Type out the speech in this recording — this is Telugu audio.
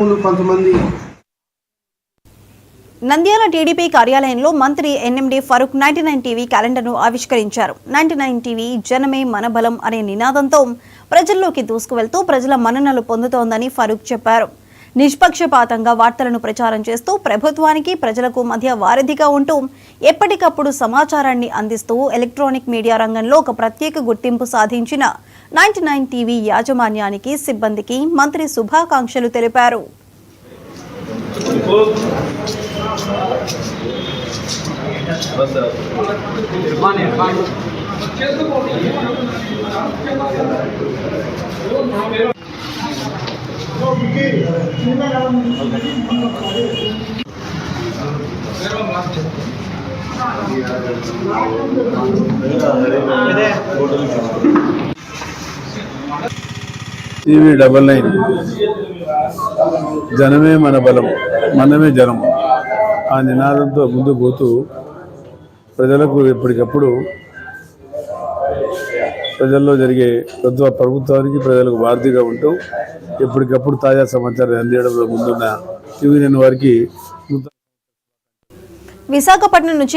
కొంతమంది నంద్యాల టీడీపీ కార్యాలయంలో మంత్రి ఎన్ఎండి ఫరూక్ 99 టీవీ క్యాలెండర్ను ఆవిష్కరించారు. 99 టీవీ జనమే మన బలం అనే నినాదంతో ప్రజల్లోకి దూసుకువెళ్తూ ప్రజల మన్ననలు పొందుతోందని ఫరూక్ చెప్పారు. నిష్పక్షపాతంగా వార్తలను ప్రచారం చేస్తూ ప్రభుత్వానికి ప్రజలకు మధ్య వారధిగా ఉంటూ ఎప్పటికప్పుడు సమాచారాన్ని అందిస్తూ ఎలక్ట్రానిక్ మీడియా రంగంలో ఒక ప్రత్యేక గుర్తింపు సాధించిన 99 టీవీ యాజమాన్యానికి సిబ్బందికి మంత్రి శుభాకాంక్షలు తెలిపారు. టీవీ 99 జనమే మన బలం, మనమే జనం ఆ నినాదంతో ముందుకు పోతూ ప్రజలకు ఎప్పటికప్పుడు ప్రజల్లో జరిగే ప్రభుత్వానికి ప్రజలకు వారధిగా ఉంటూ ఎప్పటికప్పుడు తాజా సమాచారం అందించడంలో ముందున్న టీవీ 9 వారికి విశాఖపట్నం నుంచి